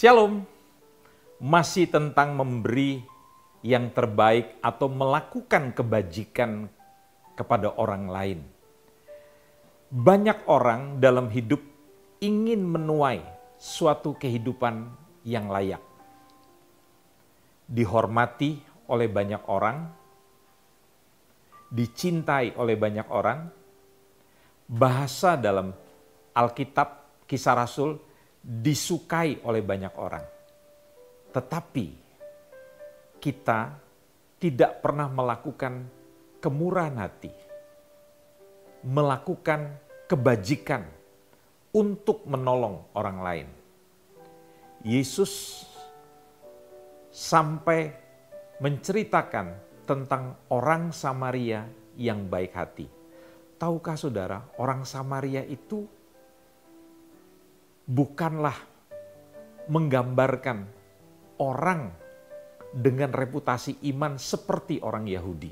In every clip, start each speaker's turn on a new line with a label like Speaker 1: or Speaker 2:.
Speaker 1: Shalom, masih tentang memberi yang terbaik atau melakukan kebajikan kepada orang lain. Banyak orang dalam hidup ingin menuai suatu kehidupan yang layak. Dihormati oleh banyak orang, dicintai oleh banyak orang, bahasa dalam Alkitab, Kisah Rasul, disukai oleh banyak orang. Tetapi kita tidak pernah melakukan kemurahan hati, melakukan kebajikan untuk menolong orang lain. Yesus sampai menceritakan tentang orang Samaria yang baik hati. Tahukah saudara, orang Samaria itu bukanlah menggambarkan orang dengan reputasi iman seperti orang Yahudi.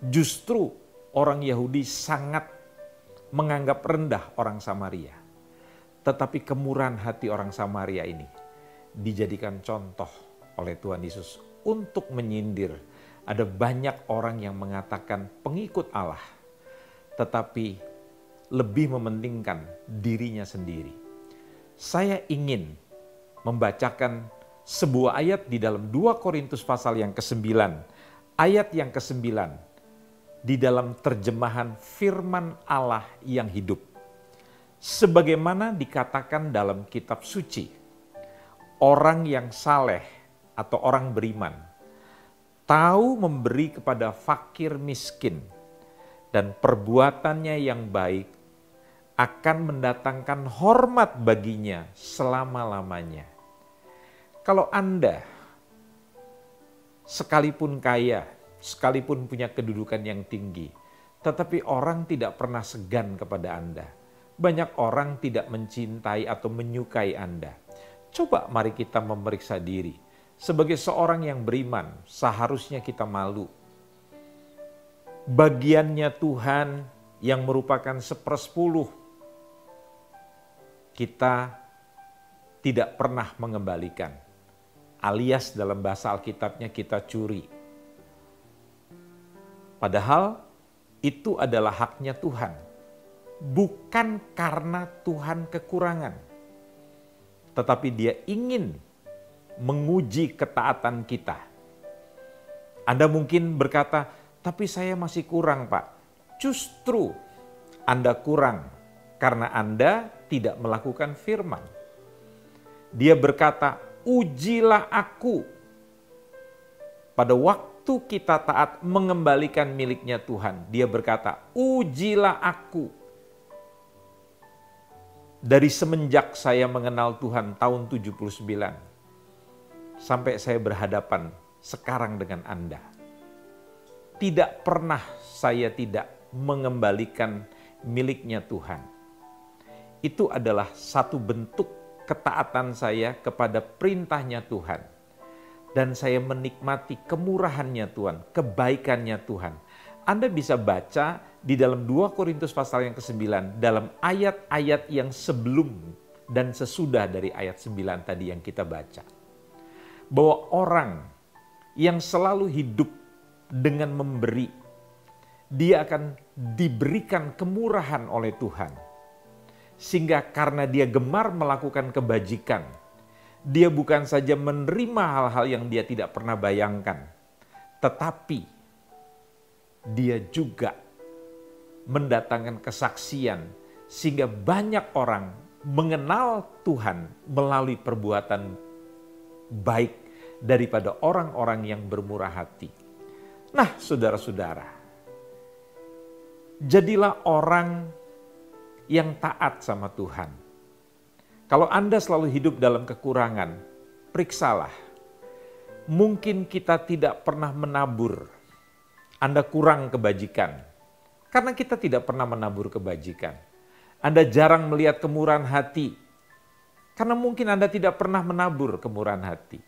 Speaker 1: Justru orang Yahudi sangat menganggap rendah orang Samaria. Tetapi kemurahan hati orang Samaria ini dijadikan contoh oleh Tuhan Yesus untuk menyindir. Ada banyak orang yang mengatakan pengikut Allah, tetapi lebih mementingkan dirinya sendiri. Saya ingin membacakan sebuah ayat di dalam 2 Korintus pasal yang ke-9, ayat yang ke-9, di dalam terjemahan firman Allah yang hidup. Sebagaimana dikatakan dalam kitab suci, orang yang saleh atau orang beriman tahu memberi kepada fakir miskin, dan perbuatannya yang baik akan mendatangkan hormat baginya selama-lamanya. Kalau Anda sekalipun kaya, sekalipun punya kedudukan yang tinggi, tetapi orang tidak pernah segan kepada Anda. Banyak orang tidak mencintai atau menyukai Anda. Coba mari kita memeriksa diri. Sebagai seorang yang beriman, seharusnya kita malu. Bagiannya Tuhan yang merupakan 1/10, kita tidak pernah mengembalikan. Alias dalam bahasa Alkitabnya kita curi. Padahal itu adalah haknya Tuhan. Bukan karena Tuhan kekurangan. Tetapi Dia ingin menguji ketaatan kita. Anda mungkin berkata, tapi saya masih kurang, Pak. Justru Anda kurang karena Anda tidak melakukan firman. Dia berkata, ujilah aku. Pada waktu kita taat mengembalikan miliknya Tuhan, Dia berkata, ujilah aku. Dari semenjak saya mengenal Tuhan tahun 79, sampai saya berhadapan sekarang dengan Anda, tidak pernah saya tidak mengembalikan miliknya Tuhan. Itu adalah satu bentuk ketaatan saya kepada perintahnya Tuhan. Dan saya menikmati kemurahannya Tuhan, kebaikannya Tuhan. Anda bisa baca di dalam 2 Korintus pasal yang ke-9, dalam ayat-ayat yang sebelum dan sesudah dari ayat 9 tadi yang kita baca. Bahwa orang yang selalu hidup dengan memberi, dia akan diberikan kemurahan oleh Tuhan. Sehingga karena dia gemar melakukan kebajikan, dia bukan saja menerima hal-hal yang dia tidak pernah bayangkan, tetapi dia juga mendatangkan kesaksian sehingga banyak orang mengenal Tuhan melalui perbuatan baik daripada orang-orang yang bermurah hati. Nah, saudara-saudara, jadilah orang yang taat sama Tuhan. Kalau Anda selalu hidup dalam kekurangan, periksalah. Mungkin kita tidak pernah menabur. Anda kurang kebajikan. Karena kita tidak pernah menabur kebajikan. Anda jarang melihat kemurahan hati. Karena mungkin Anda tidak pernah menabur kemurahan hati.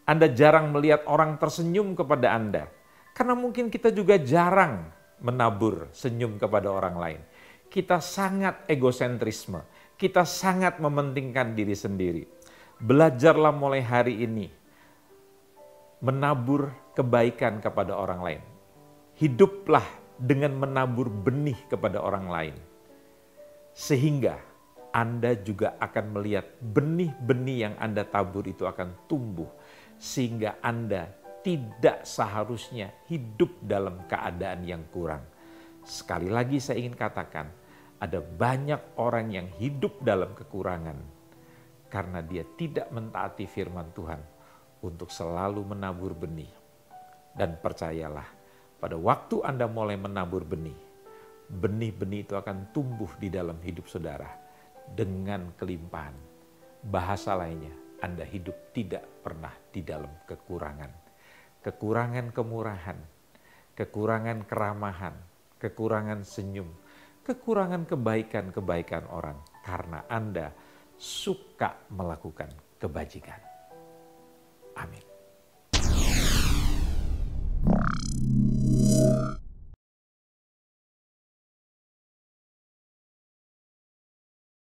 Speaker 1: Anda jarang melihat orang tersenyum kepada Anda. Karena mungkin kita juga jarang menabur senyum kepada orang lain. Kita sangat egosentrisme. kita sangat mementingkan diri sendiri. Belajarlah mulai hari ini menabur kebaikan kepada orang lain. Hiduplah dengan menabur benih kepada orang lain. Sehingga Anda juga akan melihat benih-benih yang Anda tabur itu akan tumbuh. Sehingga Anda tidak seharusnya hidup dalam keadaan yang kurang. Sekali lagi saya ingin katakan, ada banyak orang yang hidup dalam kekurangan karena dia tidak mentaati firman Tuhan untuk selalu menabur benih. Dan percayalah, pada waktu Anda mulai menabur benih, benih-benih itu akan tumbuh di dalam hidup saudara dengan kelimpahan. Bahasa lainnya, Anda hidup tidak pernah di dalam kekurangan. Kekurangan kemurahan, kekurangan keramahan, kekurangan senyum, kekurangan kebaikan-kebaikan orang. Karena Anda suka melakukan kebajikan. Amin.